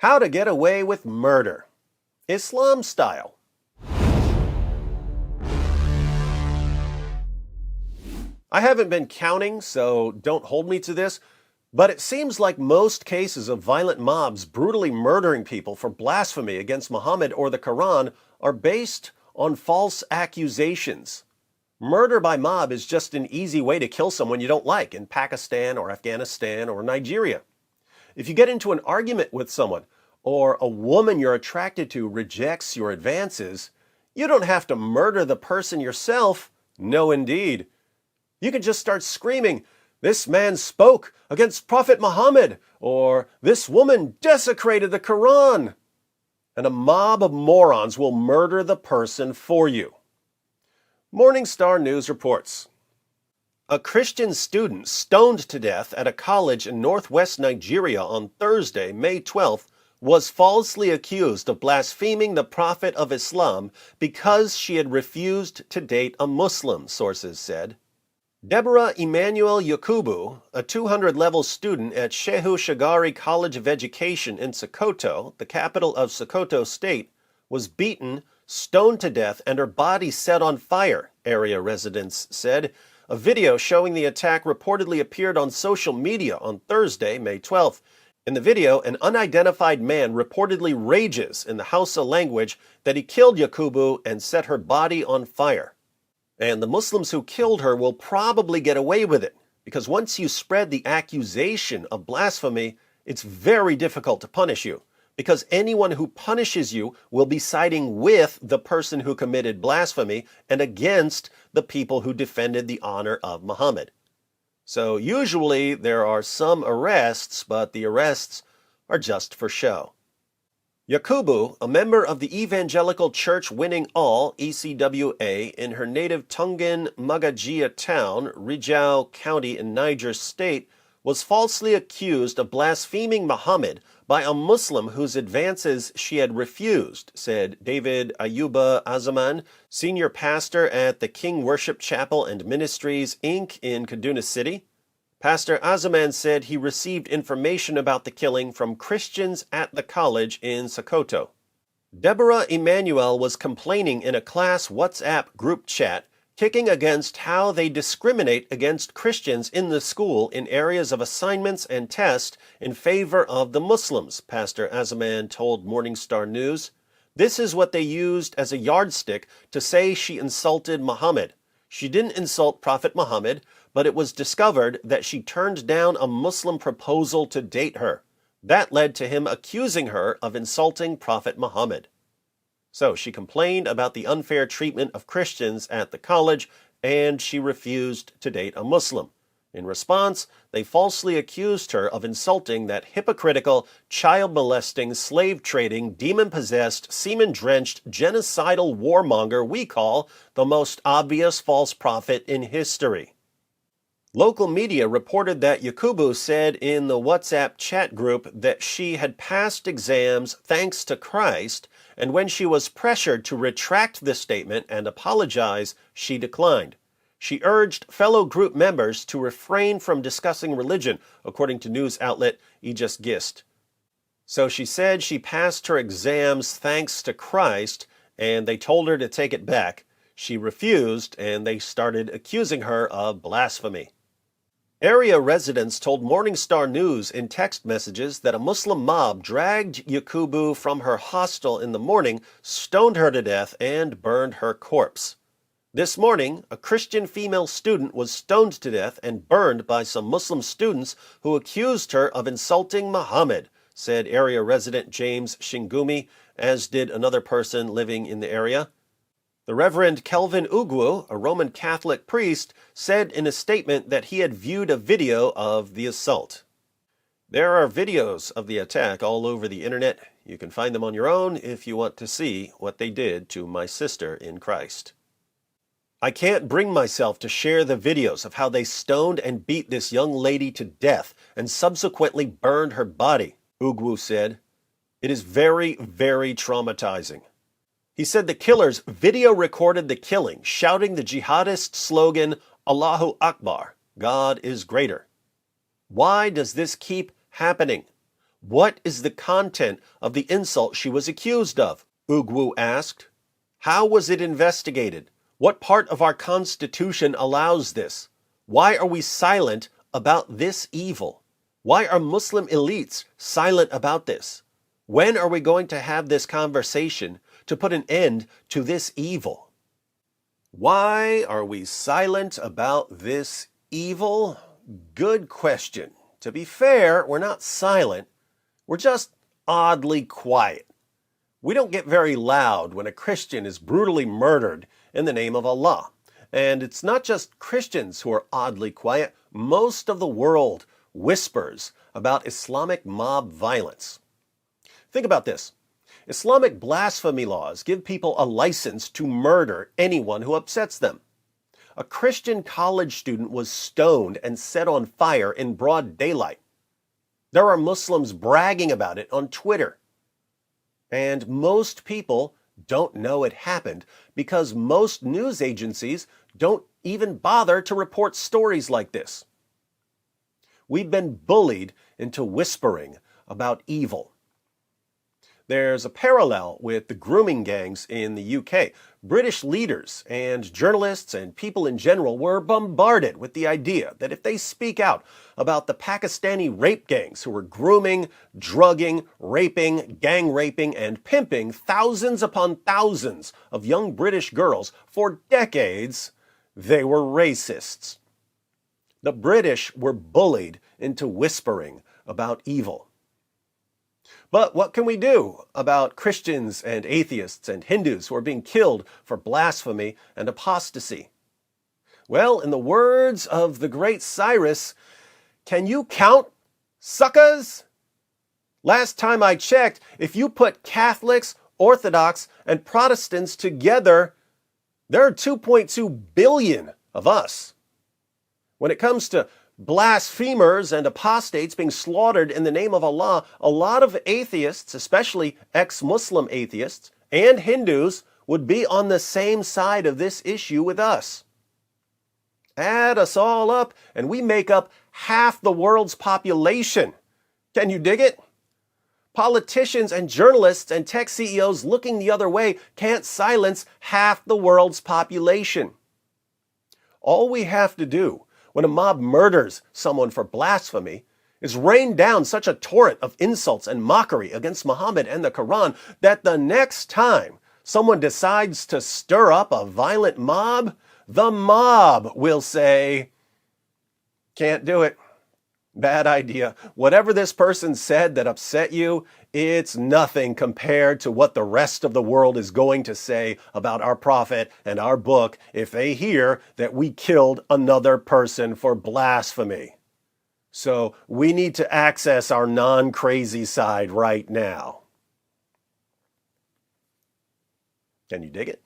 How to get away with murder, Islam style. I haven't been counting, so don't hold me to this, but it seems like most cases of violent mobs brutally murdering people for blasphemy against Muhammad or the Quran are based on false accusations. Murder by mob is just an easy way to kill someone you don't like in Pakistan or Afghanistan or Nigeria. If you get into an argument with someone, or a woman you're attracted to rejects your advances, you don't have to murder the person yourself. No, indeed. You can just start screaming, "This man spoke against Prophet Muhammad," or "This woman desecrated the Quran." And a mob of morons will murder the person for you. Morning Star News reports. A Christian student stoned to death at a college in northwest Nigeria on Thursday, May 12th, was falsely accused of blaspheming the Prophet of Islam because she had refused to date a Muslim, sources said. Deborah Emmanuel Yakubu, a 200-level student at Shehu Shagari College of Education in Sokoto, the capital of Sokoto State, was beaten, stoned to death, and her body set on fire, area residents said. A video showing the attack reportedly appeared on social media on Thursday, May 12th. In the video, an unidentified man reportedly rages in the Hausa language that he killed Yakubu and set her body on fire. And the Muslims who killed her will probably get away with it, because once you spread the accusation of blasphemy, it's very difficult to punish you, because anyone who punishes you will be siding with the person who committed blasphemy and against the people who defended the honor of Muhammad. So usually there are some arrests, but the arrests are just for show. Yakubu, a member of the Evangelical Church Winning All, ECWA, in her native Tungin Magajia town, Rijau County in Niger State, was falsely accused of blaspheming Muhammad by a Muslim whose advances she had refused, said David Ayuba Azaman, senior pastor at the King Worship Chapel and Ministries, Inc. in Kaduna City. Pastor Azaman said he received information about the killing from Christians at the college in Sokoto. Deborah Emmanuel was complaining in a class WhatsApp group chat, kicking against how they discriminate against Christians in the school in areas of assignments and tests in favor of the Muslims, Pastor Azaman told Morning Star News. This is what they used as a yardstick to say she insulted Muhammad. She didn't insult Prophet Muhammad, but it was discovered that she turned down a Muslim proposal to date her. That led to him accusing her of insulting Prophet Muhammad. So she complained about the unfair treatment of Christians at the college, and she refused to date a Muslim. In response, they falsely accused her of insulting that hypocritical, child-molesting, slave-trading, demon-possessed, semen-drenched, genocidal warmonger we call the most obvious false prophet in history. Local media reported that Yakubu said in the WhatsApp chat group that she had passed exams thanks to Christ, and when she was pressured to retract the statement and apologize, she declined. She urged fellow group members to refrain from discussing religion, according to news outlet Aegis Gist. So she said she passed her exams thanks to Christ, and they told her to take it back. She refused, and they started accusing her of blasphemy. Area residents told Morning Star News in text messages that a Muslim mob dragged Yakubu from her hostel in the morning, stoned her to death, and burned her corpse. This morning, a Christian female student was stoned to death and burned by some Muslim students who accused her of insulting Muhammad, said area resident James Shingumi, as did another person living in the area. The Reverend Kelvin Ugwu, a Roman Catholic priest, said in a statement that he had viewed a video of the assault. There are videos of the attack all over the internet. You can find them on your own if you want to see what they did to my sister in Christ. I can't bring myself to share the videos of how they stoned and beat this young lady to death and subsequently burned her body, Ugwu said. It is very, very traumatizing. He said the killers video recorded the killing, shouting the jihadist slogan, Allahu Akbar, God is greater. Why does this keep happening? What is the content of the insult she was accused of? Ugwu asked. How was it investigated? What part of our Constitution allows this? Why are we silent about this evil? Why are Muslim elites silent about this? When are we going to have this conversation to put an end to this evil? Why are we silent about this evil? Good question. To be fair, we're not silent. We're just oddly quiet. We don't get very loud when a Christian is brutally murdered in the name of Allah. And it's not just Christians who are oddly quiet. Most of the world whispers about Islamic mob violence. Think about this. Islamic blasphemy laws give people a license to murder anyone who upsets them. A Christian college student was stoned and set on fire in broad daylight. There are Muslims bragging about it on Twitter. And most people don't know it happened because most news agencies don't even bother to report stories like this. We've been bullied into whispering about evil. There's a parallel with the grooming gangs in the UK. British leaders and journalists and people in general were bombarded with the idea that if they speak out about the Pakistani rape gangs who were grooming, drugging, raping, gang raping, and pimping thousands upon thousands of young British girls for decades, they were racists. The British were bullied into whispering about evil. But what can we do about Christians and atheists and Hindus who are being killed for blasphemy and apostasy? Well, in the words of the great Cyrus, can you count, suckers? Last time I checked, if you put Catholics, Orthodox, and Protestants together, there are 2.2 billion of us. When it comes to blasphemers and apostates being slaughtered in the name of Allah, a lot of atheists, especially ex-Muslim atheists and Hindus, would be on the same side of this issue with us. Add us all up, and we make up half the world's population. Can you dig it? Politicians and journalists and tech CEOs looking the other way can't silence half the world's population. All we have to do when a mob murders someone for blasphemy is rain down such a torrent of insults and mockery against Muhammad and the Quran that the next time someone decides to stir up a violent mob, the mob will say, "Can't do it. Bad idea. Whatever this person said that upset you, it's nothing compared to what the rest of the world is going to say about our prophet and our book if they hear that we killed another person for blasphemy. So we need to access our non-crazy side right now." Can you dig it?